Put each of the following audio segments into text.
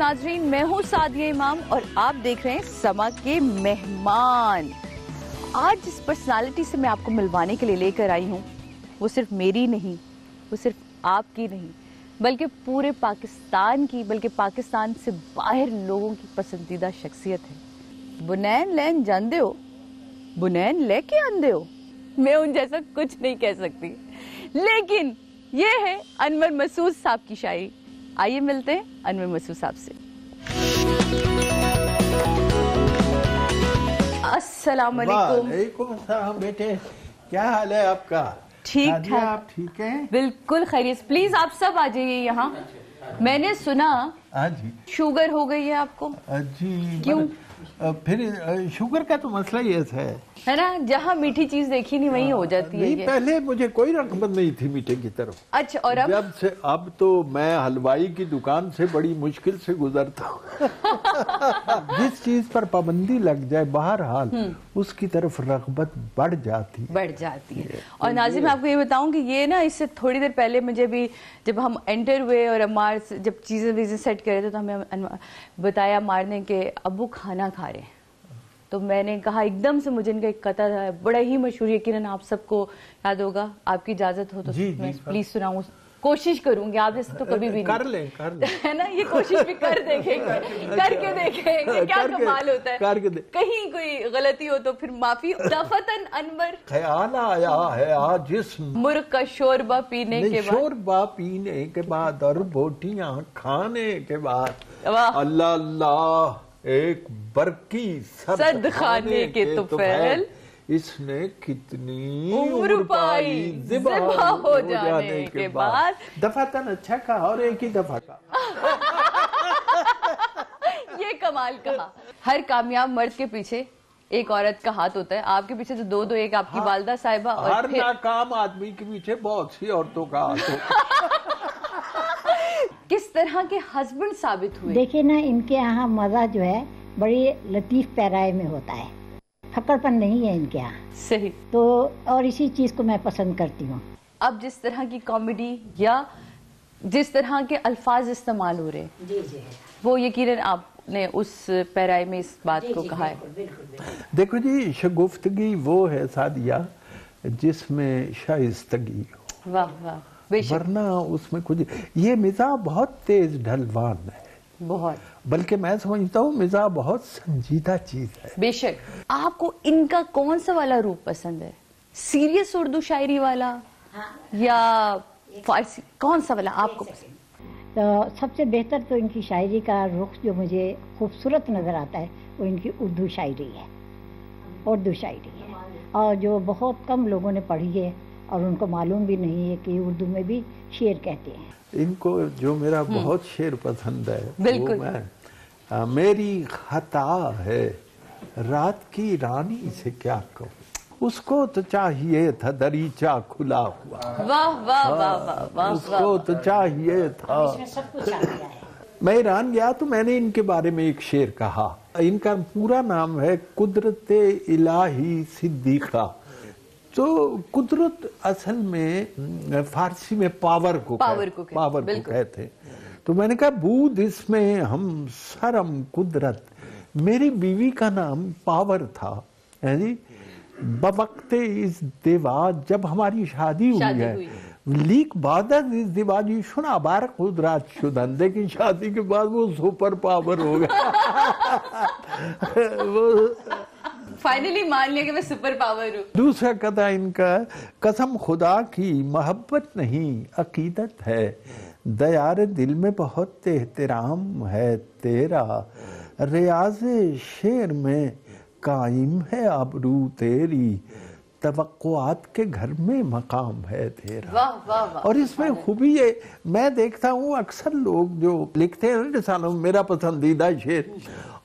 ناظرین، میں ہوں سعدیہ امام اور آپ دیکھ رہے ہیں سما کے مہمان۔ آج جس پرسنالٹی سے میں آپ کو ملوانے کے لیے لے کر آئی ہوں وہ صرف میری نہیں، وہ صرف آپ کی نہیں، بلکہ پورے پاکستان کی، بلکہ پاکستان سے باہر لوگوں کی پسندیدہ شخصیت ہے۔ بنین لین جاندے ہو، بنین لے کے آندے ہو، میں ان جیسا کچھ نہیں کہہ سکتی، لیکن یہ ہے انور مسعود صاحب کی شاعری۔ آئیے ملتے ہیں انور مسعود صاحب سے۔ السلام علیکم۔ وعلیکم السلام بیٹے، کیا حال ہے آپ کا؟ ٹھیک ٹھاک، آپ ٹھیک ہیں؟ بالکل خیریت۔ پلیز آپ سب آ جائیے یہاں۔ میں نے سنا جی شوگر ہو گئی ہے آپ کو؟ جی کیوں؟ پھر شوگر کا تو مسئلہ یہ ہے نا، جہاں میٹھی چیز دیکھی نہیں وہیں ہو جاتی ہے نہیں، یہ۔ پہلے مجھے کوئی رغبت نہیں تھی میٹھے کی طرف، اچھا، اور اب؟ جب سے اب تو میں حلوائی کی دکان سے بڑی مشکل سے گزرتا ہوں۔ جس چیز پر پابندی لگ جائے بہرحال اس کی طرف رغبت بڑھ جاتی ہے۔ اور ناظرین، میں آپ کو یہ بتاؤں کہ یہ نا اس سے تھوڑی دیر پہلے مجھے بھی جب ہم انٹر ہوئے اور عمار جب چیزیں سیٹ کر رہے تھے تو ہمیں بتایا عمار نے کہ ابو کھانا کھا رہے ہیں، تو میں نے کہا ایک دم سے مجھے ان کا ایک قطعہ تھا بڑا ہی مشہور، یقیناً آپ سب کو یاد ہوگا، آپ کی اجازت ہو تو میں پلیز سناؤں، کوشش کروں گی، آپ جیسے تو کبھی بھی کر لیں ہے نا، یہ کوشش بھی کر دیکھیں گے، کر کے دیکھیں کیا کمال ہوتا ہے، کہیں کوئی غلطی ہو تو پھر معافی۔ دفتن انور، خیال آیا ہے آج جسم مرغ کا شوربہ پینے کے بعد، شوربہ پینے کے بعد اور بوٹیاں کھانے کے بعد، اللہ اللہ ایک برقی سرد کھانے کے طفیل، اس نے کتنی عمر پائی ذبح ہو جانے کے بعد۔ دفعتاً اچھا کہا اور ایک ہی دفعہ کہا۔ یہ کمال کہا۔ ہر کامیاب مرد کے پیچھے ایک عورت کا ہاتھ ہوتا ہے، آپ کے پیچھے تو دو ایک آپ کی والدہ صاحبہ، اور ہر ناکام آدمی کے پیچھے بہت سی عورتوں کا ہاتھ ہوتا ہے۔ کس طرح کے ہسبینڈ ثابت ہوئے؟ دیکھیں نا، ان کے یہاں مزہ جو ہے بڑی لطیف پیرائے میں ہوتا ہے، پھکڑ پن نہیں ہے ان کے یہاں۔ صحیح۔ تو اور اسی چیز کو میں پسند کرتی ہوں۔ اب جس طرح کی کامیڈی یا جس طرح کے الفاظ استعمال ہو رہے ہیں وہ یقیناً آپ نے اس پیرائے میں اس بات کو کہا ہے۔ دیکھو جی، شگفتگی وہ ہے سعدیہ جس میں شائستگی ہو، واہ واہ، بے شک، ورنہ اس میں کچھ، یہ مزاح بہت تیز ڈھلوان ہے، بہت، بلکہ میں سمجھتا ہوں مزاح بہت سنجیدہ چیز ہے۔ بے شک۔ آپ کو ان کا کون سا والا روپ پسند ہے؟ سیریس اردو شاعری والا یا فارسی، کون سا والا آپ کو پسند؟ تو سب سے بہتر تو ان کی شاعری کا رخ جو مجھے خوبصورت نظر آتا ہے وہ ان کی اردو شاعری ہے، اردو شاعری ہے، اور جو بہت کم لوگوں نے پڑھی ہے اور ان کو معلوم بھی نہیں ہے کہ اردو میں بھی شعر کہتے ہیں۔ ان کو جو میرا بہت شعر پسند ہے بالکل، وہ میں میری خطا ہے رات کی رانی سے کیا کہوں، اس کو تو چاہیے تھا دریچہ کھلا ہوا، واہ واہ واہ واہ، اس کو تو چاہیے تھا۔ سب کچھ آ گیا ہے۔ میں ایران گیا تو میں نے ان کے بارے میں ایک شعر کہا، ان کا پورا نام ہے قدرت الہی صدیقہ۔ تو قدرت اصل میں فارسی میں پاور کو کہتے ہیں، تو میں نے کہا بود اس میں ہم سرم قدرت، میری بیوی کا نام پاور تھا، جی بوقت ازدواج، جب ہماری شادی ہوئی ہے، لیک بعد از ازدواجی شنا بار قدرت شدن، لیکن شادی کے بعد وہ سپر پاور ہو گیا۔ فائنلی مان لیا کہ میں سپر پاور ہوں۔ دوسرا قطعہ ان کا، قسم خدا کی محبت نہیں عقیدت ہے، دیار دل میں بہت احترام ہے تیرا، ریاض شعر میں قائم ہے آبرو تیری، توقعات کے گھر میں مقام ہے تیرا۔ واہ واہ واہ۔ اور اس میں خوبی ہے، میں دیکھتا ہوں اکثر لوگ جو لکھتے ہیں رسالوں میں میرا پسندیدہ شعر،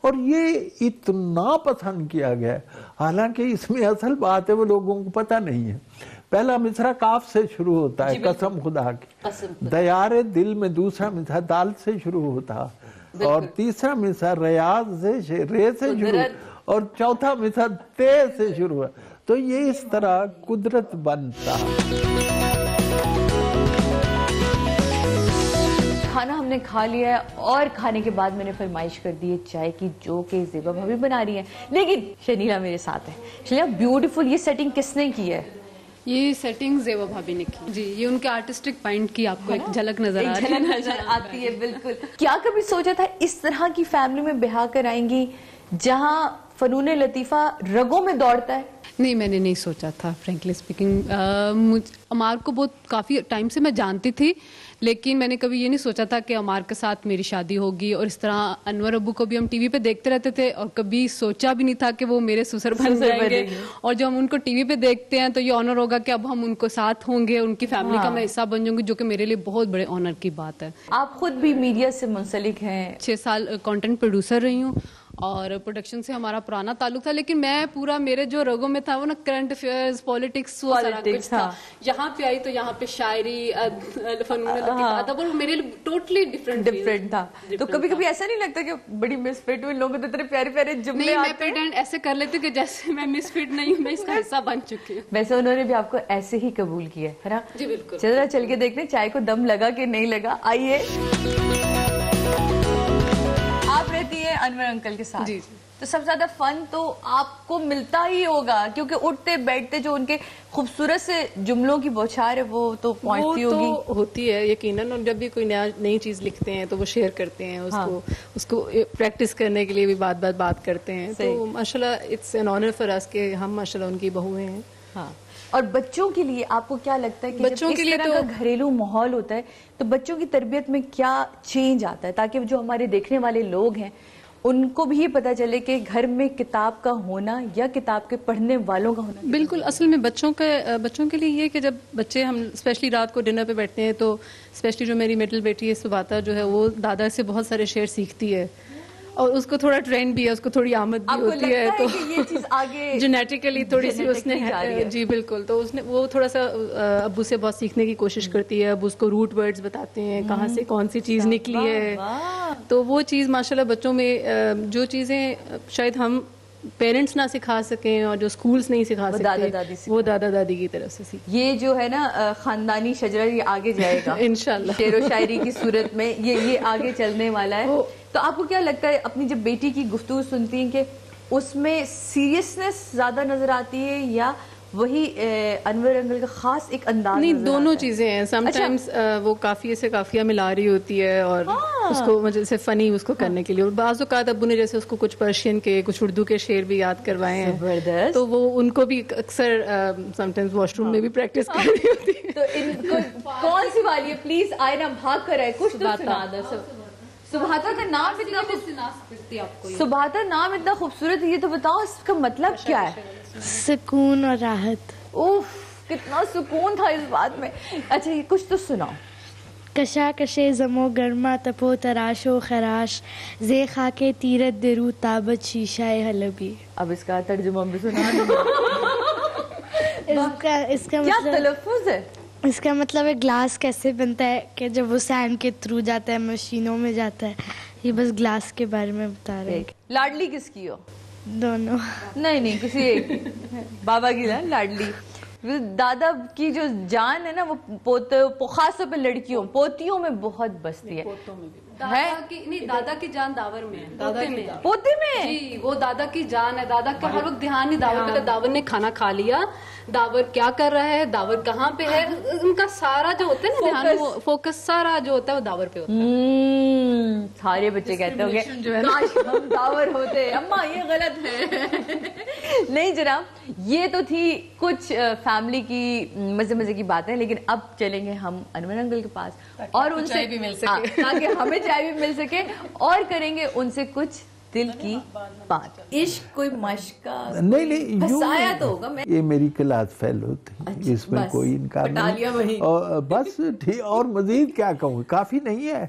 اور یہ اتنا پسند کیا گیا ہے، حالانکہ اس میں اصل بات ہے وہ لوگوں کو پتہ نہیں ہے۔ پہلا مصرع کاف سے شروع ہوتا ہے، قسم خدا کی، دیار دل میں دوسرا مصرع دال سے شروع ہوتا، اور تیسرا مصرع ریاض سے رے سے شروع، اور چوتھا مصرع تے سے شروع ہے، تو یہ اس طرح قدرت بنتا۔ کھانا ہم ہم نے کھا لیا ہے اور کھانے کے بعد میں نے فرمائش کر دی ہے چائے کی, جو کہ زیبا بھابھی بنا رہی ہیں. لیکن شنیلا میرے ساتھ ہے. شنیلا, بیوٹیفل یہ سیٹنگ کس نے کی ہے؟ یہ سیٹنگ زیبا بھابھی نے کی جی. یہ ان کے آرٹسٹک پوائنٹ کی آپ کو ایک جھلک نظر آتی ہے. بالکل. کیا کبھی سوچا تھا اس طرح کی فیملی میں بیاہ کر آئیں گی جہاں فنون لطیفہ رگوں میں دوڑتا ہے؟ نہیں, میں نے نہیں سوچا تھا فرینکلی اسپیکنگ. عمار کو بہت کافی ٹائم سے میں جانتی تھی, لیکن میں نے کبھی یہ نہیں سوچا تھا کہ عمار کے ساتھ میری شادی ہوگی. اور اس طرح انور ابو کو بھی ہم ٹی وی پہ دیکھتے رہتے تھے اور کبھی سوچا بھی نہیں تھا کہ وہ میرے سسر بن جائیں گے. اور جب ہم ان کو ٹی وی پہ دیکھتے ہیں تو یہ آنر ہوگا کہ اب ہم ان کو ساتھ ہوں گے, ان کی فیملی کا میں حصہ بن جاؤں گی, جو کہ میرے لیے بہت بڑے آنر کی بات ہے. آپ خود بھی میڈیا سے منسلک ہیں. 6 سال کنٹینٹ پروڈیوسر رہی ہوں اور پروڈکشن سے ہمارا پرانا تعلق تھا, لیکن میں پورا میرے جو رگوں میں تھا وہ نا کرنٹ افیئرز, پالیٹکس, وہ سارا کچھ تھا. یہاں پہ آئی تو یہاں پہ شاعری, فنون لطیفہ, ادب, اور میرے لیے ٹوٹلی ڈفرینٹ تھا. تو کبھی کبھی ایسا نہیں لگتا کہ بڑی مس فٹ ہوئی, لوگوں کو اتنے پیارے پیارے جملے نہیں, میں پریٹینڈ ایسے کر لیتی کہ جیسے میں مس فٹ نہیں ہوں, میں اس کا حصہ بن چکی ہوں. ویسے انہوں نے بھی آپ کو ایسے ہی قبول کیا ہے نا؟ جی بالکل. چلو چل کے دیکھتے ہیں چائے کو دم لگا کہ نہیں لگا. آئیے. آپ رہتی ہیں انور انکل کے ساتھ. جی. تو سب سے زیادہ فن تو آپ کو ملتا ہی ہوگا, کیونکہ اٹھتے بیٹھتے جو ان کے خوبصورت سے جملوں کی بوچھار ہے وہ تو پہنچتی ہوگی. وہ تو ہوتی ہے یقیناً, اور جب بھی کوئی نئی چیز لکھتے ہیں تو وہ شیئر کرتے ہیں اس کو پریکٹس کرنے کے لیے بھی بات کرتے ہیں. تو ماشاءاللہ اٹس این آنر فار اس کہ ہم ماشاءاللہ ان کی بہویں ہیں. ہاں. اور بچوں کے لیے آپ کو کیا لگتا ہے کہ بچوں کے لیے تو گھریلو ماحول ہوتا ہے تو بچوں کی تربیت میں کیا چینج آتا ہے, تاکہ جو ہمارے دیکھنے والے لوگ ہیں ان کو بھی یہ پتا چلے کہ گھر میں کتاب کا ہونا یا کتاب کے پڑھنے والوں کا ہونا؟ بالکل. اصل میں بچوں کے لیے یہ کہ جب بچے, ہم اسپیشلی رات کو ڈنر پہ بیٹھتے ہیں تو اسپیشلی جو میری مڈل بیٹی ہے سباتا جو ہے, وہ دادا سے بہت سارے شعر سیکھتی ہے, اور اس کو تھوڑا ٹرینڈ بھی ہے, اس کو تھوڑی آمد بھی ہوتی ہے, تو یہ چیز آگے جینیٹیکلی تھوڑی سی اس نے. جی بالکل. تو اس نے وہ تھوڑا سا ابو سے بہت سیکھنے کی کوشش کرتی ہے. ابو اس کو روٹ ورڈز بتاتے ہیں, کہاں سے کون سی چیز نکلی ہے. تو وہ چیز ماشاءاللہ بچوں میں جو چیزیں شاید ہم پیرنٹس نہ سکھا سکیں اور جو اسکولس نہیں سکھا سکتے, وہ دادا دادی کی طرف سے سیکھ. یہ جو ہے نا خاندانی شجرہ یہ آگے جائے گا انشاءاللہ. شعر و شاعری کی صورت میں یہ آگے چلنے والا ہے. تو آپ کو کیا لگتا ہے اپنی جب بیٹی کی گفتگو سنتی ہیں کہ اس میں سیریسنس زیادہ نظر آتی ہے یا وہی انور انکل کا خاص ایک انداز؟ نہیں, دونوں چیزیں ہیں. سم ٹائمز وہ کافیے سے کافیہ ملا رہی ہوتی ہے اور اس کو جیسے فنی اس کو کرنے کے لیے, اور بعض اوقات ابو نے جیسے اس کو کچھ پرشین کے, کچھ اردو کے شعر بھی یاد کروائے ہیں, تو وہ ان کو بھی اکثر سم ٹائمز واش روم میں بھی پریکٹس کر رہی ہوتی ہے. تو ان کو کون سی والی ہے؟ پلیز آئے نا, بھاگ کر آئے, کچھ تو سنا دو. سبھاتا کا نام اتنا خوبصورت ہے, یہ تو بتاؤ اس کا مطلب کیا ہے؟ سکون اور راحت. اوف, کتنا سکون تھا اس بات میں. اچھا یہ کچھ تو سناؤ. کشا کشے زمو گرما تپو تراش و خراش زے خاکے تیرت درو تابت شیشہ حلبی. اب اس کا ترجمہ بھی سنا. اس کا کیا تلفظ ہے؟ اس کا مطلب ہے گلاس کیسے بنتا ہے کہ جب وہ سینڈ کے تھرو جاتا ہے, مشینوں میں جاتا ہے. یہ بس گلاس کے بارے میں بتا رہے ہیں. لاڈلی کس کی ہو؟ دونوں. نہیں کسی ایک. بابا کی نا لاڈلی. دادا کی جو جان ہے نا وہ خاص طور پہ لڑکیوں پوتیوں میں بہت بستی ہے. دادا کی جان داور میں ہے. پوتے میں جی, وہ دادا کی جان ہے. دادا کا ہر وقت دھیان نہیں داور پہ. داور نے کھانا کھا لیا, داور کیا کر رہا ہے, داور کہاں پہ ہے, ان کا سارا جو ہوتا ہے نا دھیان, فوکس سارا جو ہوتا ہے وہ داور پہ ہوتا ہے. سارے بچے کہتے ہوں گے کاش ہم داور ہوتے. اماں یہ غلط ہے. نہیں جناب, یہ تو تھی کچھ فیملی کی مزے کی باتیں, لیکن اب چلیں گے ہم انور انکل کے پاس اور ان سے بھی مل سکے, تاکہ ہمیں چائے بھی مل سکے, اور کریں گے ان سے کچھ دل کی بات. عشق کوئی مشق کا نہیں بسایا تو ہوگا. یہ میری کلاس فیلو تھی, اس میں کوئی انکار نہیں. بس ٹھیک, اور مزید کیا کہوں, کافی نہیں ہے.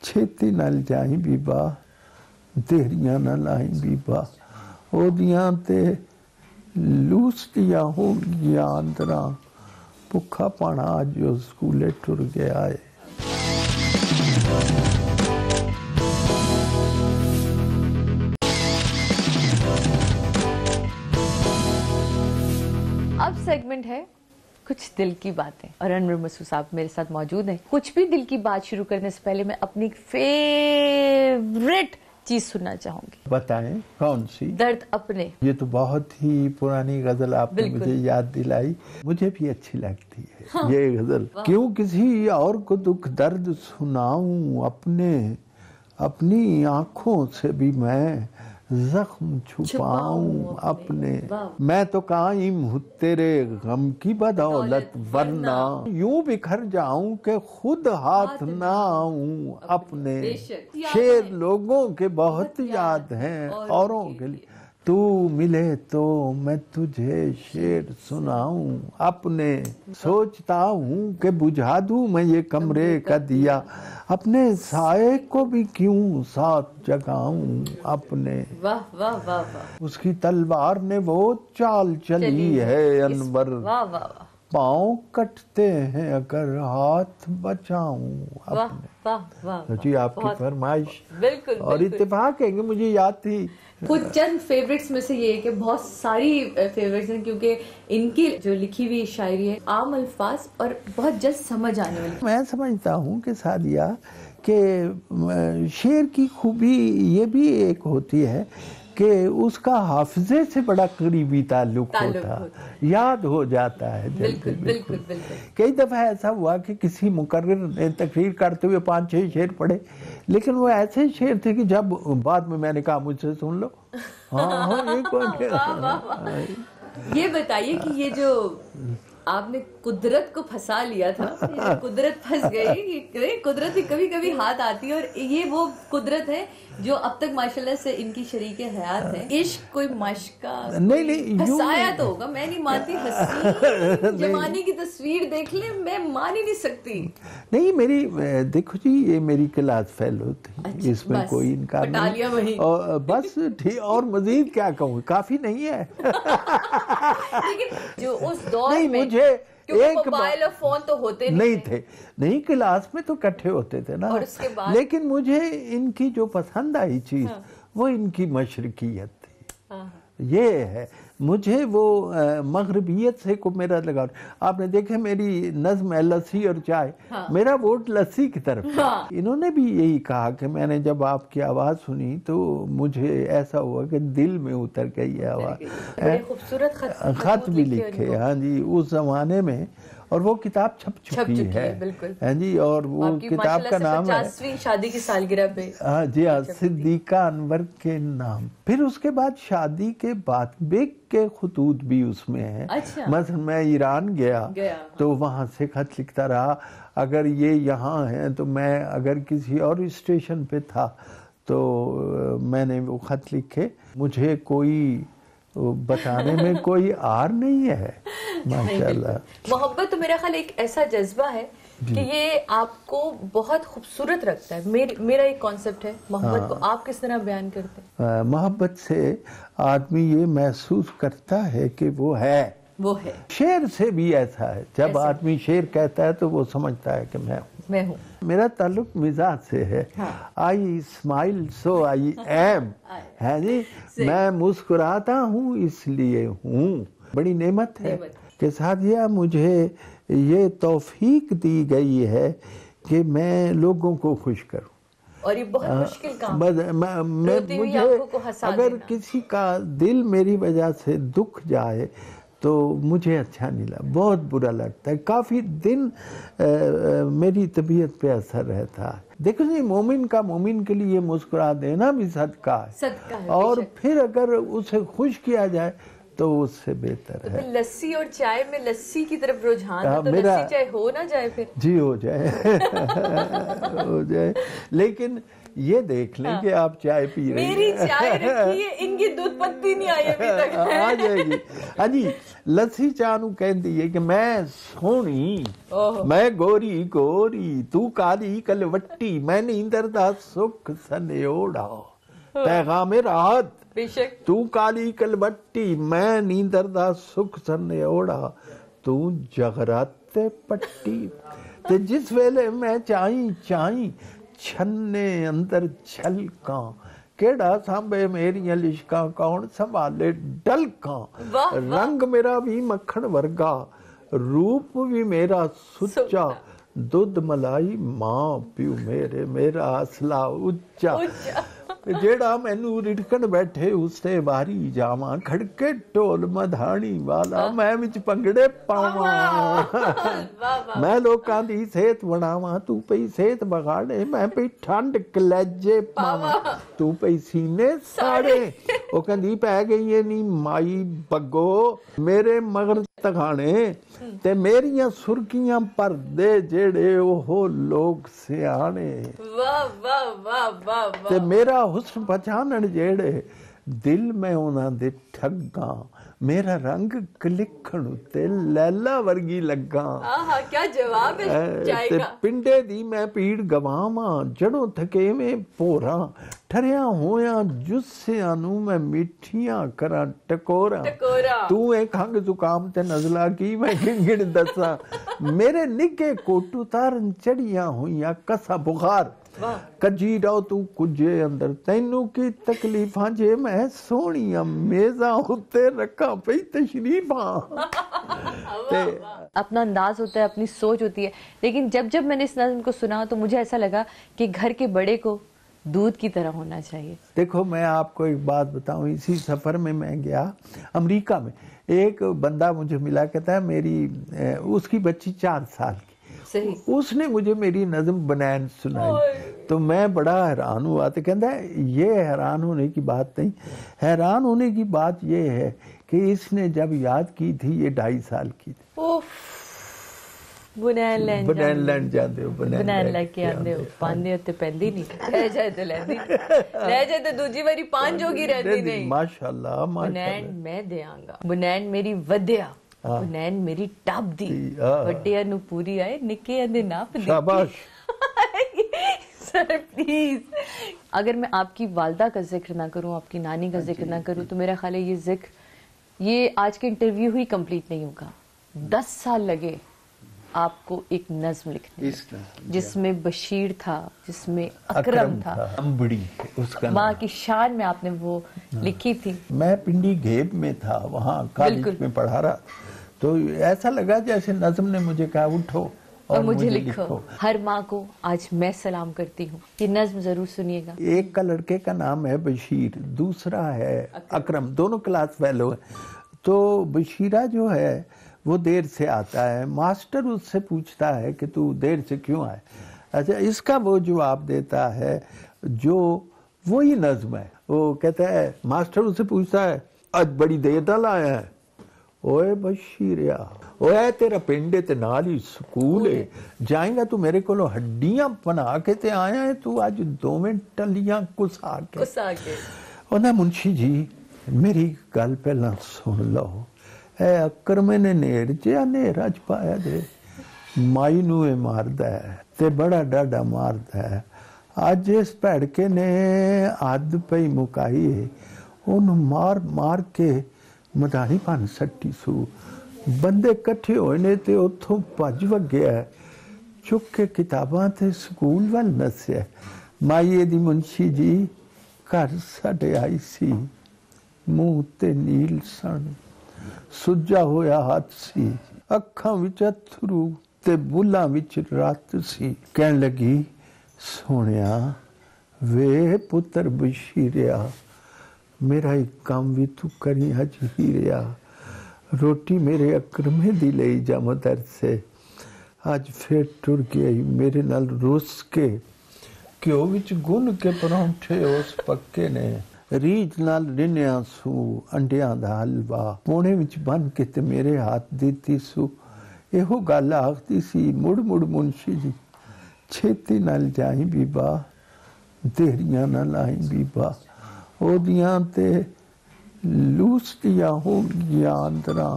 چھتی نال جائیں بیبا دیریاں نہ لائیں بیبا, او دیاں تے لوسٹیاں ہو گیا اندراں, بھکھا پانا جو سکولے ٹر گیا ہے. اب سیگمنٹ ہے कुछ दिल की बातें, और अनवर मसूद साहब मेरे साथ मौजूद हैं। कुछ भी दिल की बात शुरू करने से पहले मैं अपनी फेवरेट चीज सुनना चाहूंगी। बताएं कौन सी? दर्द अपने। ये तो बहुत ही पुरानी गजल आपने मुझे याद दिलाई, मुझे भी अच्छी लगती है। हाँ। ये गजल, क्यों किसी और को दुख दर्द सुनाऊं, अपनी आंखों से भी मैं जख्म छुपाऊं अपने। मैं तो कायम हूँ तेरे गम की बदौलत, वरना यूं बिखर जाऊं कि खुद हाथ ना आऊं अपने। शेर लोगों के बहुत याद हैं औरों के लिए, तू मिले तो मैं तुझे शेर सुनाऊं अपने। सोचता हूँ कि बुझा दूं मैं ये कमरे का दिया, अपने साए को भी क्यों साथ जगाऊं अपने। वाह वाह वाह वाह। उसकी तलवार ने वो चाल चली है अनवर, वाह वाह वाह। पाँव कटते हैं अगर हाथ बचाऊं अपने। वाह वाह। तो जी आपकी फरमाइश बिल्कुल, और इत्तेफाक है कि मुझे याद थी। कुछ चंद फेवरेट्स में से ये है कि बहुत सारी फेवरेट्स हैं, क्योंकि इनकी जो लिखी हुई शायरी है आम अल्फाज और बहुत जल्द समझ आने वाली। मैं समझता हूँ कि सादिया कि शेर की खूबी ये भी एक होती है कि उसका हाफिजे से बड़ा करीबी ताल्लुक होता, याद हो जाता है जल्दी। बिल्कुल बिल्कुल। कई दफ़ा ऐसा हुआ कि किसी मुकर्रिर ने तकरीर करते हुए 5-6 शेर पढ़े, लेकिन वो ऐसे शेर थे कि जब बाद में मैंने कहा मुझसे सुन लो। हाँ ये कौन। ये बताइए कि ये जो आपने कुदरत को फंसा लिया था, कुदरत फंस गई, कुदरत भी कभी कभी हाथ आती है, और ये वो कुदरत है जो अब तक माशाल्लाह से इनकी शरीके हयात है। इश्क कोई मश्क का नहीं हंसाया तो होगा, मैं नहीं मानती, हंसी जमाने की तस्वीर देख ले, मैं मान ही नहीं सकती। नहीं मेरी देखो जी, ये मेरी क्लास फेलो थी, इसमें कोई इनकार नहीं, और बस ठीक, और मजीद क्या कहूँ, काफी नहीं है। लेकिन जो उस दौर में मुझे एक मोबाइल और फोन तो होते नहीं थे, नहीं क्लास में तो इकट्ठे होते थे ना, और उसके बाद लेकिन मुझे इनकी जो पसंद आई चीज वो इनकी मशरकियत थी। ये है, मुझे वो मगरबियत से को मेरा लगाव। आपने देखे मेरी नज़्म है लस्सी और चाय, मेरा वोट लस्सी की तरफ। इन्होंने भी यही कहा कि मैंने जब आपकी आवाज़ सुनी तो मुझे ऐसा हुआ कि दिल में उतर गई है आवाज़। खूबसूरत खत भी लिखे, हाँ जी, उस जमाने में, और वो किताब छप चुकी है, हाँ जी, और वो किताब का नाम है 50वीं शादी की सालगिरह पे, हाँ जी हाँ, सिद्दीका अनवर के नाम। फिर उसके बाद शादी के बाद बेग के खतूत भी उसमें है। अच्छा। मसलन मैं ईरान गया तो वहाँ से खत लिखता रहा, अगर ये यहाँ है तो मैं अगर किसी और स्टेशन पे था तो मैंने वो खत लिखे, मुझे कोई बताने में कोई आर नहीं है माशाल्लाह। मोहब्बत तो मेरा ख्याल एक ऐसा जज्बा है कि ये आपको बहुत खूबसूरत रखता है। मेरा एक कॉन्सेप्ट है मोहब्बत को आप किस तरह बयान करते हैं? मोहब्बत से आदमी ये महसूस करता है कि वो है। शेर से भी ऐसा है, जब आदमी शेर कहता है तो वो समझता है कि मैं हूँ। मेरा ताल्लुक मिजाज से है। आई स्माइल सो आई एम, है जी, मैं मुस्कुराता हूँ इसलिए हूँ। बड़ी नेमत है कि सादिया मुझे ये तौफीक दी गई है कि मैं लोगों को खुश करूँ, और ये बहुत मुश्किल काम मुझे अगर किसी का दिल मेरी वजह से दुख जाए तो मुझे अच्छा नहीं लगता, बहुत बुरा लगता है। काफ़ी दिन मेरी तबीयत पे असर रहता है। देखो जी, मोमिन का मोमिन के लिए मुस्कुरा देना भी सदका है, और फिर अगर उसे खुश किया जाए तो उससे बेहतर है। लस्सी और चाय में लस्सी की तरफ रुझान है, तो लस्सी चाय हो ना जाए, फिर जी हो जाए हो जाए, लेकिन ये देख लें कि आप चाय पी रही हैं। मेरी चाय रखी है, इनकी दूध पत्ती नहीं आई अभी तक। आ जाएगी। हाँ जी, लस्सी चानू कहती है कि मैं सोनी, मैं गोरी गोरी, तू काली कलवट्टी, मैं नींदरदा सुख सनेओड़ा, पैगाम राहत बेशक, तू काली कलवट्टी, मैं नींदरदा सुख सनेओड़ा, तू जगराते पट्टी। ते जिस वेले मैं चाई चाई छन्ने अंदर छलका, केड़ा सांबे मेरियां लिशका, कौन संभाले डलका, रंग मेरा भी मक्खन वर्गा, रूप भी मेरा सुच्चा, दुध मलाई मां प्यू मेरे, मेरा असला उच्चा। जेड़ा मैनू रिड़कन बैठे उससे बारी जावा, खड़के ढोल मधानी वाला मैं विच भंगड़े पावा। मैं लोकां दी सेहत बनावा, तू पई सेहत बगाड़े, मैं पई ठंड कलेजे पावा, तू पई सीने साड़े। ओ कहंदी पै गई है नी माई बग्गो मेरे मगर तखाने, ते मेरियां सुर्खियां पर दे जेड़े ओह लोग सियाने। वाह वाह वाह वाह वाह। ते मेरा हुस्न पहचानण जेड़े दिल में उन्हां दे ठग्गा, मेरा रंग कलिखण उत्ते लैला वर्गी लग्गा। आहा क्या जवाब है ते पिंडे दी मैं पीड़ गवावां, जड़ों थकेवें भोरा, ठरिया होया जुस्सियां नू मैं मिठियां करां टकोरा। तू ए खंग जुकाम ते नज़ला की मैं गिण दसा, मेरे निगे कोटू तारन चढ़ियां होइयां कसा बुखार। कजी रहो तू कुजे अंदर, तैनू की तकलीफां जे मैं सोहणियां मेज़ां उत्ते रखा पई तशरीफां। अपना अंदाज होता है, अपनी सोच होती है, लेकिन जब जब मैंने इस नज़्म को सुना तो मुझे ऐसा लगा कि घर के बड़े को दूध की तरह होना चाहिए। देखो मैं आपको एक बात बताऊं, इसी सफर में मैं गया अमेरिका में, एक बंदा मुझे मिला, कहता है मेरी उसकी बच्ची 4 साल की, सही। उसने मुझे मेरी नज़्म बनैन सुनाई तो मैं बड़ा हैरान हुआ। तो कहता है ये हैरान होने की बात नहीं, हैरान होने की बात ये है कि इसने जब याद की थी ये 2.5 साल की थी। बुनैन लैंड जाते हो, बुनैन लेके आंदे हो, पांदे उत्ते पैंदी नहीं, रह जाए तो लैंदी, रह जाए तो दूजी बारी पांच जोगी रहती नहीं। माशाल्लाह बुनैन मैं देआंगा, बुनैन मेरी वधिया, बुनैन मेरी टप दी, वड्डिया नू पूरी आए, निक्के दे नाप दी। शाबाश। सर प्लीज, अगर मैं आपकी वालदा का जिक्र ना करूं, आपकी नानी का जिक्र ना करूं, तो मेरा ख्याल है ये जिक्र ये आज के इंटरव्यू ही कंप्लीट नहीं होगा। 10 साल लगे आपको एक नज्म लिखने, जिसमें बशीर था, जिसमें अकरम था, अंबड़ी उसका माँ की शान में आपने वो लिखी थी। मैं पिंडी घेब में था, वहाँ कॉलेज में पढ़ा रहा, तो ऐसा लगा जैसे नज्म ने मुझे कहा उठो और मुझे लिखो। हर माँ को आज मैं सलाम करती हूँ, ये नज्म जरूर सुनिएगा। एक का लड़के का नाम है बशीर, दूसरा है अकरम, दोनों क्लास फेलो है। तो बशीरा जो है वो देर से आता है, मास्टर उससे पूछता है कि तू देर से क्यों आए। अच्छा, इसका वो जवाब देता है जो वही नज्म है। वो कहता है, मास्टर उससे पूछता है आज बड़ी देर नाल आया है। ओए बशीरिया, ओए तेरा पिंड ते नाल ही स्कूल है, जाएगा तू मेरे को हड्डियां बना के ते आया है, तू आज दोवें टलियां कुसा के। ओना मुंशी जी मेरी गल पहला सुन लो, है अकरम ने नेड़ च नेरा च पाया दे, माई नू ए मारदा है ते बड़ा डाडा मारदा है। अज इस भैड़के ने आद पई मुकाई है, ओनू मार मार के मधानी भन सट्टी सू। बंदे कट्ठे होए ने ते उत्थों भज वग्या, चुक के किताबां ते स्कूल वल नस्या। माई दी मुंशी जी घर साडे आई सी, मूंह ते नील सन, सुजा होया हाथ सी, अखां विच अथरू ते बुलां विच रात सी। कहन लगी सोहणिया वे पुत्र बशीरिया, मेरा एक काम भी तू करी हज हीरिया, रोटी मेरे अकरमे दी लई जा मदर से, आज फिर टुर गई मेरे नाल रुस के, घ्यो विच गुन के परौंठे उस पक्के ने, रीझ नाल रिन्या सू अंडियां दा हलवा, पोणे विच बन के ते मेरे हाथ दिती सू। एहो गल आखदी सी मुड़ मुड़ मुंशी जी, छेती नाल जाई बीबा, देरियां ना लाई बीबा, ओदियां ते लूसदियां हो गया अंदरां,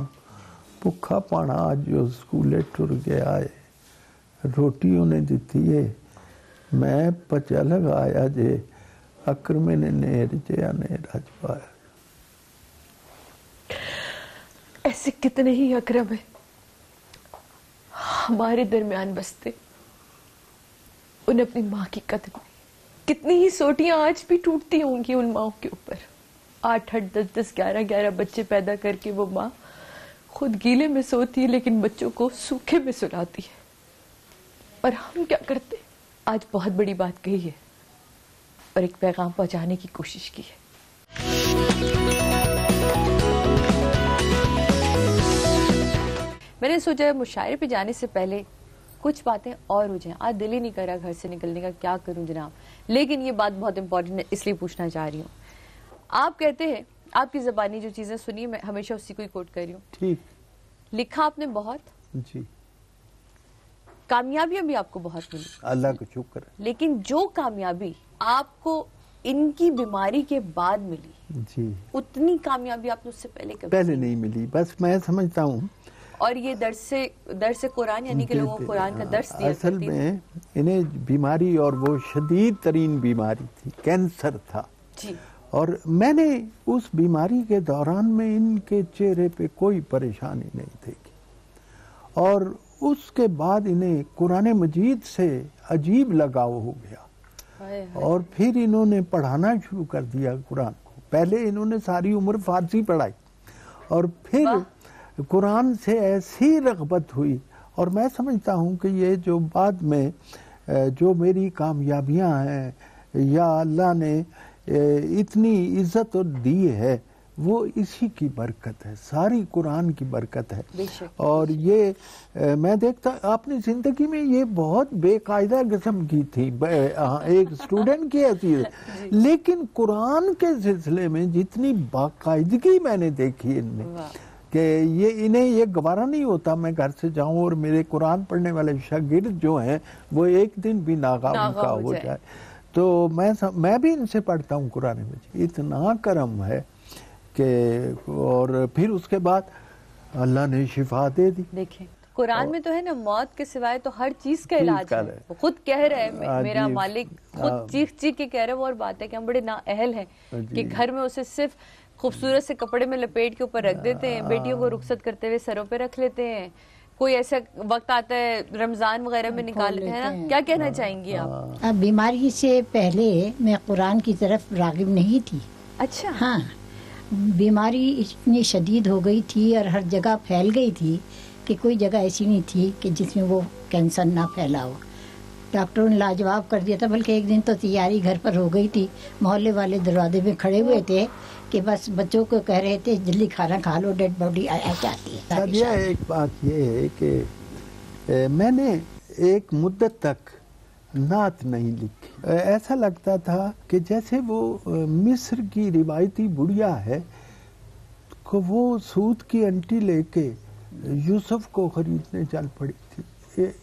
भुखा पाना अज स्कूले टुर गया है, रोटी उन्हें दिती है, मैं पचा लगाया जे, अकरमे ने नेर जया नेरा च पाया। ऐसे कितने ही अकरम है हमारे दरमियान बसते, उन्हें अपनी माँ की कदर नहीं। कितनी ही सोटियां आज भी टूटती होंगी उन माओं के ऊपर। 8-8, 10-10, 11-11 बच्चे पैदा करके वो माँ خود گیلے میں سوتی ہے لیکن بچوں کو سوکھے میں سلاتی ہے. اور ہم کیا کرتے؟ آج بہت بڑی بات کہی ہے اور ایک پیغام پہنچانے کی کوشش کی ہے. میں نے سوچا مشاعرے پہ جانے سے پہلے کچھ باتیں اور ہو جائیں. آج دل ہی نہیں کر رہا گھر سے نکلنے کا, کیا کروں جناب, لیکن یہ بات بہت امپورٹنٹ ہے اس لیے پوچھنا چاہ رہی ہوں. آپ کہتے ہیں آپ کی زبانی جو چیزیں سنی میں ہمیشہ اسی کو ہی کوٹ کر رہی ہوں. ٹھیک. لکھا آپ نے بہت, جی, کامیابیاں بھی آپ کو بہت ملی, اللہ کا شکر ہے. لیکن جو کامیابی آپ کو ان کی بیماری کے بعد ملی, جی, اتنی کامیابی آپ نے اس سے پہلے نہیں ملی. بس میں سمجھتا ہوں, اور یہ درس قرآن یعنی کہ لوگوں کو قرآن کا درس دیا اصل میں انہیں بیماری, اور وہ شدید ترین بیماری تھی, کینسر تھا. جی. اور میں نے اس بیماری کے دوران میں ان کے چہرے پہ کوئی پریشانی نہیں دیکھی, اور اس کے بعد انہیں قرآن مجید سے عجیب لگاؤ ہو گیا, اور پھر انہوں نے پڑھانا شروع کر دیا قرآن کو. پہلے انہوں نے ساری عمر فارسی پڑھائی, اور پھر قرآن سے ایسی رغبت ہوئی. اور میں سمجھتا ہوں کہ یہ جو بعد میں جو میری کامیابیاں ہیں, یا اللہ نے اتنی عزت دی ہے, وہ اسی کی برکت ہے, ساری قرآن کی برکت ہے. اور یہ میں دیکھتا اپنی زندگی میں یہ بہت بے قاعدہ قسم کی تھی ایک اسٹوڈنٹ کی حیثیت, لیکن قرآن کے سلسلے میں جتنی باقاعدگی میں نے دیکھی ان میں کہ انہیں یہ گوارا نہیں ہوتا میں گھر سے جاؤں اور میرے قرآن پڑھنے والے شاگرد جو ہیں وہ ایک دن بھی ناغہ ان کا ہو جائے. تو میں بھی ان سے پڑھتا ہوں قرآن مجید. اتنا کرم ہے کہ, اور پھر اس کے بعد اللہ نے شفا دے دی. دیکھیں قرآن میں تو ہے نا, موت کے سوائے تو ہر چیز کا علاج ہے. خود کہہ رہے ہیں میرا مالک, خود چیخ چیخ کے کہہ رہے ہیں. وہ اور بات ہے کہ ہم بڑے نااہل ہیں کہ گھر میں اسے صرف خوبصورت سے کپڑے میں لپیٹ کے اوپر رکھ دیتے ہیں, بیٹیوں کو رخصت کرتے ہوئے سروں پہ رکھ لیتے ہیں. کوئی ایسا وقت آتا ہے رمضان وغیرہ میں نکال لیتے ہیں نا. کیا کہنا چاہیں گی آپ؟ بیماری سے پہلے میں قرآن کی طرف راغب نہیں تھی. اچھا. ہاں, بیماری اتنی شدید ہو گئی تھی اور ہر جگہ پھیل گئی تھی کہ کوئی جگہ ایسی نہیں تھی کہ جس میں وہ کینسر نہ پھیلا ہو. ڈاکٹروں نے لاجواب کر دیا تھا, بلکہ ایک دن تو تیاری گھر پر ہو گئی تھی. محلے والے دروازے میں کھڑے ہوئے تھے کہ بس بچوں کو کہہ رہے تھے جلدی کھانا کھا لو, ڈیڈ باڈی آیا چاہتی ہے. سادیہ, ایک بات یہ ہے کہ میں نے ایک مدت تک نعت نہیں لکھی. ایسا لگتا تھا کہ جیسے وہ مصر کی روایتی بڑھیا ہے کہ وہ سود کی انٹی لے کے یوسف کو خریدنے چل پڑی تھی.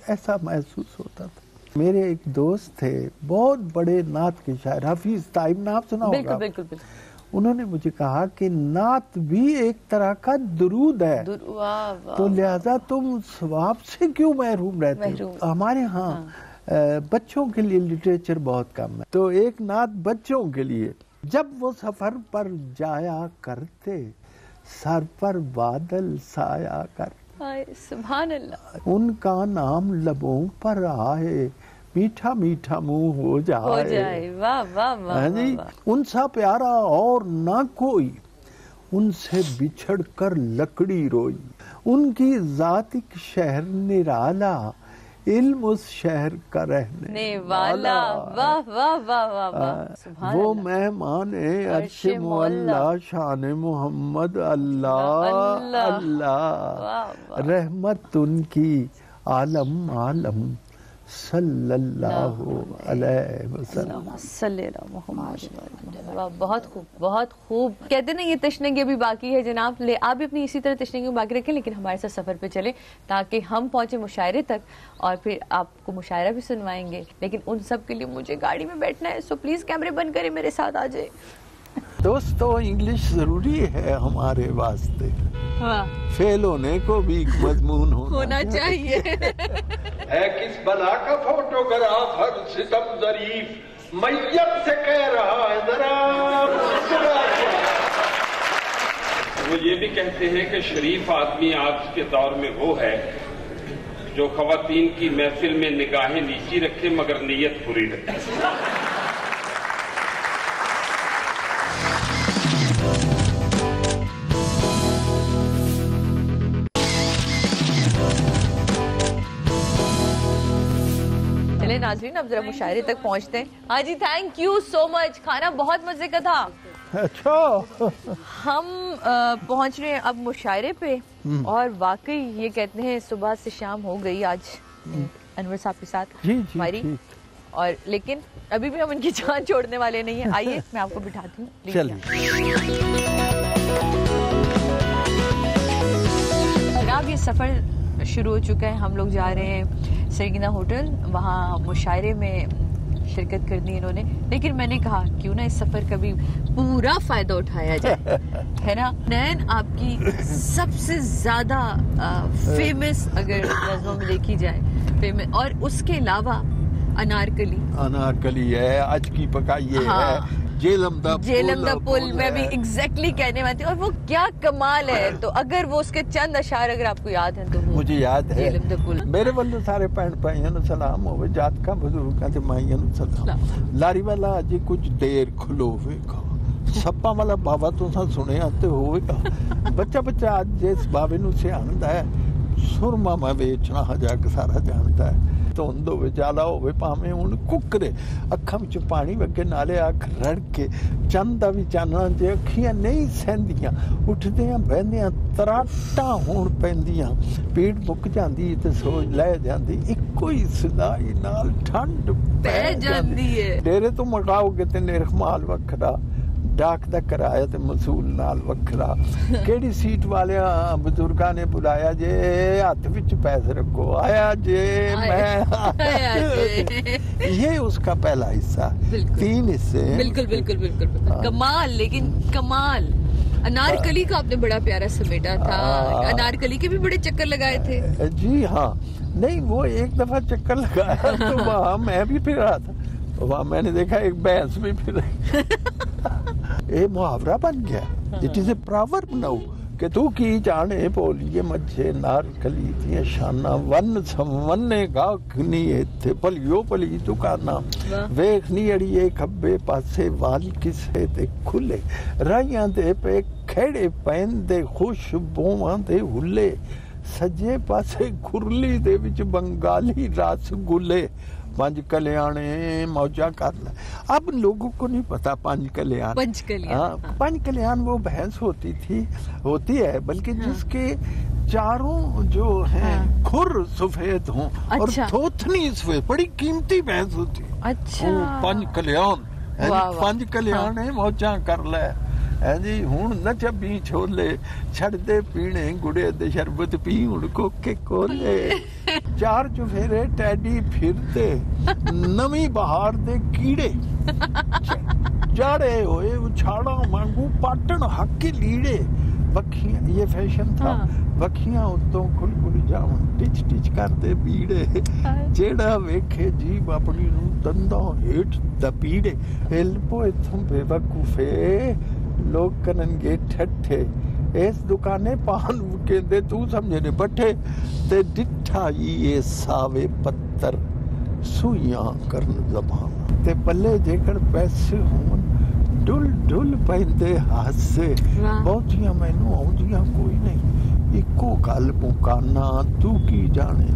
ایسا محسوس ہوتا تھا. میرے ایک دوست تھے بہت بڑے نعت کے شاعر, حفیظ طائب, نام سنا ہوگا. بالکل بالکل. انہوں نے مجھے کہا کہ نعت بھی ایک طرح کا درود ہے, تو لہذا تم ثواب سے کیوں محروم رہتے ہو. ہمارے ہاں بچوں کے لیے لٹریچر بہت کم ہے, تو ایک نعت بچوں کے لیے. جب وہ سفر پر جایا کرتے, سر پر بادل سایہ کر, سبحان اللہ, ان کا نام لبوں پر آئے, میٹھا میٹھا منہ ہو جائے. واہ واہ واہ. ان سا پیارا اور نہ کوئی, ان سے بچھڑ کر لکڑی روئی. ان کی ذات ایک شہر نرالا, علم اس شہر کا رہنے والا. واہ واہ واہ واہ. وہ مہمان عرش معلا, شان محمد اللہ اللہ. رحمت ان کی عالم عالم صلی اللہ علیہ وسلم. صلی اللہ محمد. بہت خوب بہت خوب. کہتے نا یہ تشنگی ابھی باقی ہے جناب, آپ بھی اپنی اسی طرح تشنگی باقی رکھیں, لیکن ہمارے ساتھ سفر پہ چلیں تاکہ ہم پہنچے مشاعرے تک, اور پھر آپ کو مشاعرہ بھی سنوائیں گے. لیکن ان سب کے لیے مجھے گاڑی میں بیٹھنا ہے, سو پلیز کیمرے بند کریں, میرے ساتھ آ جائے. دوستو, انگلش ضروری ہے ہمارے واسطے, فیل ہونے کو بھی ایک مضمون ہونا چاہیے. ہے کس بلا کا فوٹوگراف ہر ستم ظریف, میت سے کہہ رہا ہے ذرا. وہ یہ بھی کہتے ہیں کہ شریف آدمی آج کے دور میں وہ ہے جو خواتین کی محفل میں نگاہیں نیچی رکھے مگر نیت پوری رکھے. नाज़रीन अब जरा मुशायरे तक पहुंचते हैं। हाँ जी, थैंक यू सो मच, खाना बहुत मजे का था। अच्छा, हम पहुंच रहे हैं अब मुशायरे पे, और वाकई ये कहते हैं सुबह से शाम हो गई आज अनवर साहब के साथ हमारी, और लेकिन अभी भी हम उनकी जान छोड़ने वाले नहीं है। आइए मैं आपको बिठाती हूँ। जनाब ये सफ़र शुरू हो चुका है, हम लोग जा रहे हैं सरगीना होटल, वहाँ मुशायरे में शिरकत करनी इन्होंने, लेकिन मैंने कहा क्यों ना इस सफ़र का भी पूरा फ़ायदा उठाया जाए, है ना। नैन आपकी सबसे ज़्यादा फेमस अगर नज़मों में देखी जाए फेमस, और उसके अलावा अनारकली है, आज की पकाई है, जेलम दा पुल मैं भी एग्जैक्टली कहने वाली थी, और वो क्या कमाल है। तो अगर वो उसके चंद अशार अगर आपको याद है तो मुझे याद है। जेलम दा पुल मेरे वालों सारे भैन भाइयों ਨੂੰ सलाम होवे, जातका बुजुर्गां ते माइयां ਨੂੰ सलाम। लारी वाला अजे कुछ देर खलोवेगा, सप्पा वाला बाबा तुसां सुनिया ते होवेगा। बच्चा बच्चा अज जिस बाबे ਨੂੰ सियाणदा है, सुरमा मैं बेचना जग सारा जानता है। धुंद होवे जाला होवे भावें हुण कुकरे, अखां विच पानी वगे नाले अख रड़ के, चंद दा भी चानना जे अखियां नहीं सहंदियां, उठदियां बहंदियां तराटां होण पैंदियां, पीड़ मुक जांदी ते सोच लै जांदी, इक्को ही सदाई नाल ठंड पै जांदी है। डेरे तो मगाओगे ते निरखमाल वखरा, डाक दा किराया ते मसूल नाल वखरा। केड़ी सीट वाले बुजुर्गां ने बुलाया जे, हाथ विच पैसे रखो, आया जे मैं ये उसका पहला हिस्सा, 3 हिस्से। बिल्कुल बिल्कुल बिल्कुल बिल्कुल कमाल, लेकिन कमाल। अनारकली का आपने बड़ा प्यारा समेटा था, अनारकली के भी बड़े चक्कर लगाए थे। जी हाँ, नहीं वो एक दफा चक्कर लगाया तो वहाँ मैं भी फिर रहा था, वहाँ मैंने देखा एक भैंस भी फिर ये मुहावरा बन गया, it is a proverb now कि तू की जाने बोलिए मच्छे नारकली दियां शाना, वन संवन्ने गाखनी इत्थे भलियो भली दुकाना, वेखनी अड़िए खब्बे पासे वाल किसे ते खुले, राइयां दे पे खेड़े पैंदे खुशबूआं दे हुले, सज्जे पासे खुरली दे विच बंगाली रसगुल्ले, 5 कल्याणे मौजा कर ले। अब लोगों को नहीं पता 5 कल्याण, 5 कल्याण वो भैंस होती है बल्कि जिसके चारों जो हैं खुर सफेद हों, और थोथनी सफेद, बड़ी कीमती भैंस होती है। अच्छा, 5 कल्याण, 5 कल्याण है मौजा कर ले है जी। हुण न चबी छोले, छड़दे पीने गुड़े दे शरबत पी हुण कोके कोले, 4 चुफेरे टैडी फिरते, नवी बहार दे कीड़े, जाड़े होए उछाड़ा वांगू पाटन हक लीड़े, बखियां ये फैशन था, बखियां उत्तों खुल खुल जावन, टिच टिच करदे बीड़े, जेड़ा वेखे जीव अपनी नूं दंदां हेठ दपीड़े, हिलपो इत्थों बेवकूफे लोग कननगे ठट्ठे, इस दुकाने पान कहते तू समझे ने बट्ठे, ते डिठा ये सावे पत्थर सुइयां करन जबान, ते पल्ले जेकर पैसे होन डुल डुल पैंदे हासे, बहुतियां मैनू आउंदियां कोई नहीं, इको गल मुकाना तू की जाने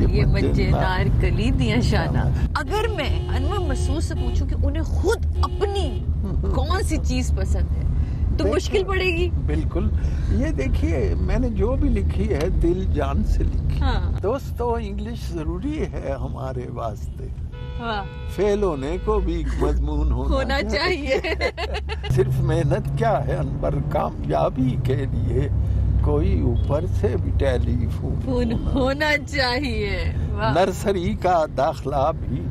ये मज्जे नारकली दियां शाना। अगर मैं अनवर मसूद से पूछूं कि उन्हें खुद अपनी कौन सी चीज पसंद है तो मुश्किल पड़ेगी। बिल्कुल, ये देखिए मैंने जो भी लिखी है दिल जान से लिखी। दोस्तों इंग्लिश जरूरी है हमारे वास्ते, फेल होने को भी मजमून होना चाहिए। सिर्फ मेहनत क्या है अनवर, कामयाबी के लिए कोई ऊपर से भी टेलीफोन होना चाहिए। नर्सरी का दाखला भी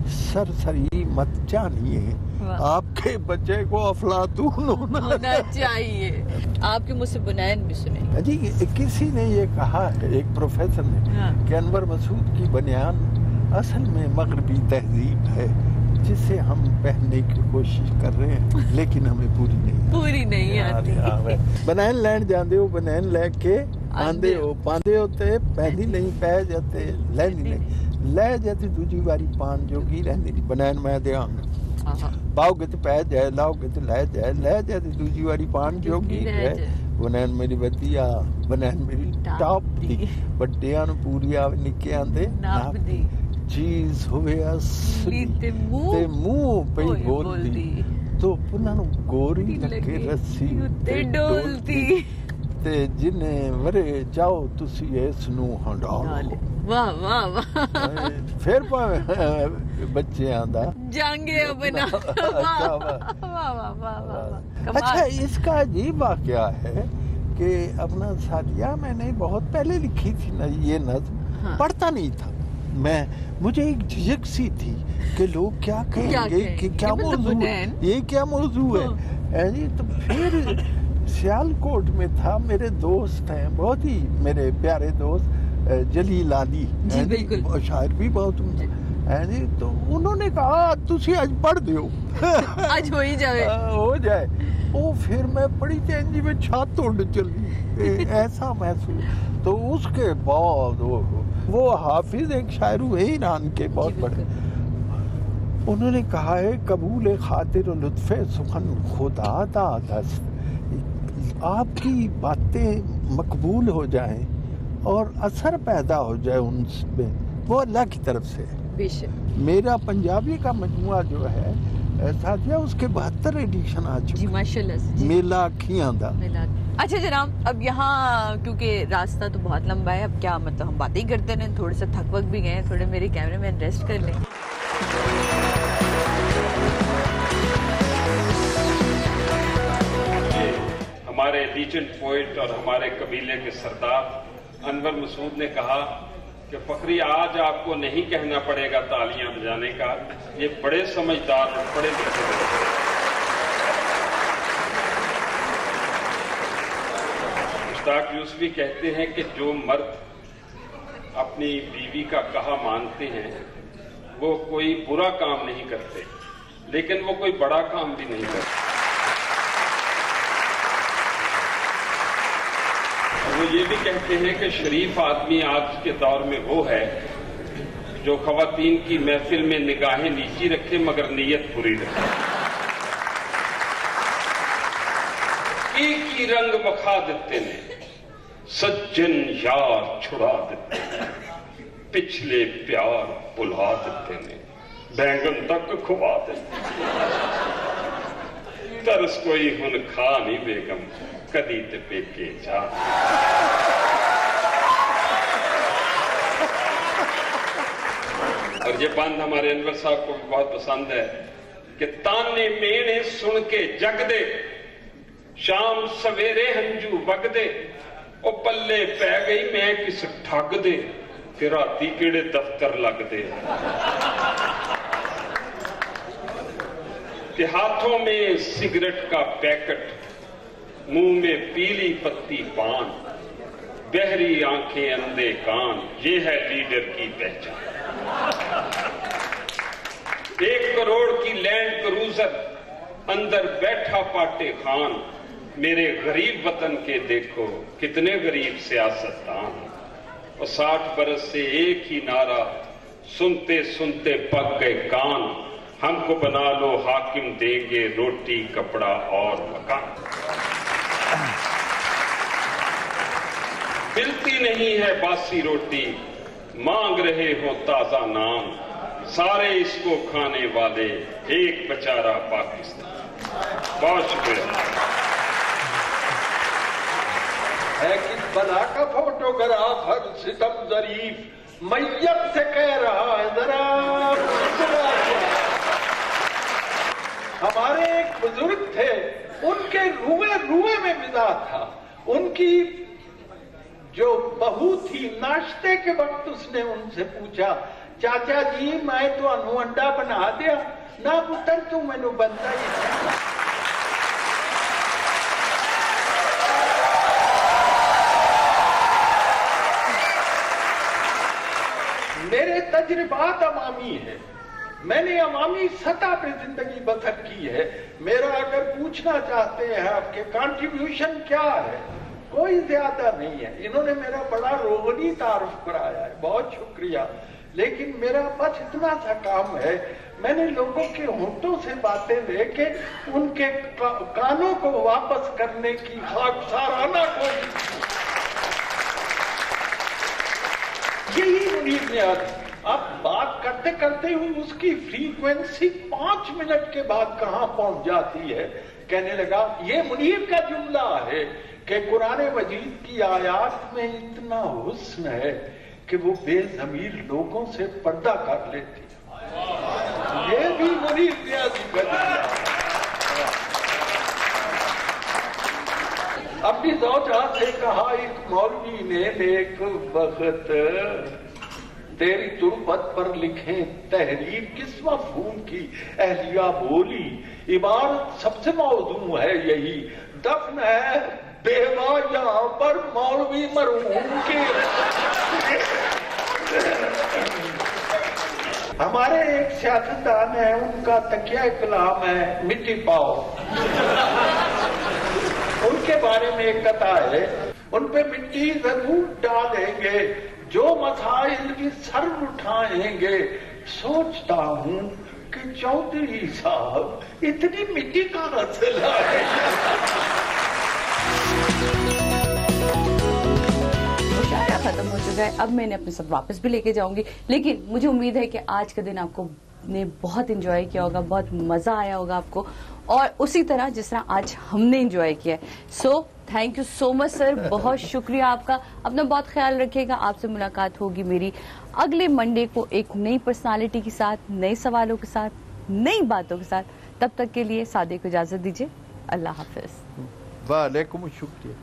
सरसरी मत जानिए, आपके बच्चे को अफलातून होना चाहिए। आपके मुझ से बुनैन भी सुने जी, किसी ने ये कहा है, एक प्रोफेसर ने, कि अनवर मसूद की बनियान असल में मगरबी तहजीब है जिसे हम पहनने की कोशिश कर रहे हैं, लेकिन हमें पूरी नहीं आती। बनैन लैंड जाते हो, बनैन लेके आंदे हो, पांदे होते, पहनी नहीं पै जाते, लैंदी नहीं लै जाती, दूजी बारी पान जोगी रहती नहीं। बनैन मैं देंगा, पाओगे तो पै जाए, लाओगे तो लै जाए, लै जाती दूजी बारी पान जोगी है। बनैन मेरी वधिया, बनैन मेरी टॉप दी, बड्डियां नूं पूरी आवे, निक्के आंदे नाप दी। चीज होवे असली ते मुंह पे बोलदी तो पुन्हा गोरी लगे रस्सी ते डोलती ते जिने वरे जाओ तुसी इस नू हंडाओ। वाह वाह वाह, फिर बच्चियां दा जांगे बना। अच्छा, इसका अजीब वाकया है कि अपना सादिया मैंने बहुत पहले लिखी थी ना ये नज़्म, पढ़ता नहीं था मैं, मुझे एक झिझक सी थी कि लोग क्या कहेंगे कि क्या मौजू है, ये क्या मौजू है जी। तो फिर सियालकोट में था, मेरे दोस्त हैं बहुत ही मेरे प्यारे दोस्त जलील आली जी, बिल्कुल शायर भी बहुत है जी, तो उन्होंने कहा तुसी आज पढ़ दो आज हो ही जाए। वो फिर मैं पढ़ी थी में छात उड़ चली ऐसा महसूस। तो उसके बाद वो हाफिज एक शायर हुए ईरान के बहुत बड़े, उन्होंने कहा है कबूल खातिर लुत्फ़े सुखन खुदा दा दस्त, आपकी बातें मकबूल हो जाएं और असर पैदा हो जाए उनमें, वो अल्लाह की तरफ से है। मेरा पंजाबी का मजमुआ जो है साथिया, उसके 72 एडिशन आ चुके जी, माशाल्लाह। मेला अखियां दा। अच्छा जनाब, अब यहाँ क्योंकि रास्ता तो बहुत लंबा है, अब क्या मतलब हम बातें ही करते रहें, थोड़े से थक वक भी गए, थोड़े मेरे कैमरे मैन रेस्ट कर लें। हमारे लीजेंड पोइट और हमारे कबीले के सरदार अनवर मसूद ने कहा कि फखरी आज आपको नहीं कहना पड़ेगा तालियां बजाने का, ये बड़े समझदार और बड़े लिखे मुश्ताक यूसुफी कहते हैं कि जो मर्द अपनी बीवी का कहा मानते हैं वो कोई बुरा काम नहीं करते, लेकिन वो कोई बड़ा काम भी नहीं करते। वो ये भी कहते हैं कि शरीफ आदमी आज के दौर में वो है जो खवातीन की महफिल में निगाहें नीची रखे मगर नीयत पूरी रखे। एक ही रंग मखा देते ने सज्जन यार छुड़ा देते ने, पिछले प्यार बुला देते ने बैंगन तक खुवा देते, तरस कोई हुन खा नहीं बेगम कदी ते पेके जा। और ये बंद हमारे अनवर साहब को भी बहुत पसंद है कि ताने मेने सुन के जग दे, शाम सवेरे हंजू वग दे, ओ पल्ले पै गई मैं किस ठग दे, फिर राती केड़े दफ्तर लग दे। कि हाथों में सिगरेट का पैकेट, मुंह में पीली पत्ती पान, बहरी आंखें अंधे कान, ये है लीडर की पहचान। 1 करोड़ की लैंड क्रूजर, अंदर बैठा पाटे खान, मेरे गरीब वतन के देखो कितने गरीब सियासतदान। और 60 बरस से एक ही नारा सुनते सुनते पक गए कान, हमको बना लो हाकिम देंगे रोटी कपड़ा और मकान। मिलती नहीं है बासी रोटी, मांग रहे हो ताजा नान, सारे इसको खाने वाले एक बेचारा पाकिस्तान। बहुत शुक्रिया। है कि बना का फोटोग्राफर सितम जरीफ मैयत से कह रहा है जरा। हमारे एक बुजुर्ग थे, उनके रुए में मिजाज था, उनकी जो बहू थी नाश्ते के वक्त उसने उनसे पूछा, चाचा जी मैं तो अंडा बना दिया ना पुत्र, तू मैनू बनता ही मेरे तजर्बात अवामी है, मैंने अवामी सतह पे जिंदगी बसर की है। मेरा अगर पूछना चाहते हैं आपके कंट्रीब्यूशन क्या है, कोई ज्यादा नहीं है। इन्होंने मेरा बड़ा रोहनी तारुफ कराया है, बहुत शुक्रिया। लेकिन मेरा बस इतना सा काम है, मैंने लोगों के होंठों से बातें लेके उनके कानों को वापस करने की खाकसाराना कोशिश, यही मुनीर नियाज़ اب بات کرتے کرتے ہوئی اس کی فریکوینسی 5 منٹ کے بعد کہاں پہنچ جاتی ہے. کہنے لگا یہ منیر کا جملہ ہے کہ قرآن مجید کی آیات میں اتنا حسن ہے کہ وہ بے ضمیر لوگوں سے پردہ کر لیتی ہے. یہ بھی منیر نیازی کا جملہ. اپنی زوجہ سے کہا ایک مولوی نے نیک وقت تیری تربت پر لکھیں تحریر کس مفہوم کی. اہلیہ بولی عبارت سب سے موزوں ہے یہی. دفن ہے بیوہ یہاں پر مولوی مرحوم کی. ہمارے ایک سیاستدان ہیں ان کا تکیہ کلام ہے مٹی پاؤ. ان کے بارے میں ایک قطع ہے ان پہ مٹی ضرور ڈالیں گے جو مسائل کی سر اٹھائیں گے. سوچتا ہوں کہ چودھری صاحب اتنی مٹی کا مسئلہ ہے. مشاعرہ ختم ہو چکا ہے. اب میں نے اپنے ساتھ واپس بھی لے کے جاؤں گی لیکن مجھے امید ہے کہ آج کا دن آپ کو نے بہت انجوائے کیا ہوگا, بہت مزہ آیا ہوگا آپ کو اور اسی طرح جس طرح آج ہم نے انجوائے کیا ہے. سو تھینک یو سو مچ سر, بہت شکریہ آپ کا. اپنا بہت خیال رکھیے گا. آپ سے ملاقات ہوگی میری اگلے منڈے کو ایک نئی پرسنالٹی کے ساتھ, نئے سوالوں کے ساتھ, نئی باتوں کے ساتھ. تب تک کے لیے سادے کو اجازت دیجیے. اللہ حافظ. وعلیکم الشکریہ.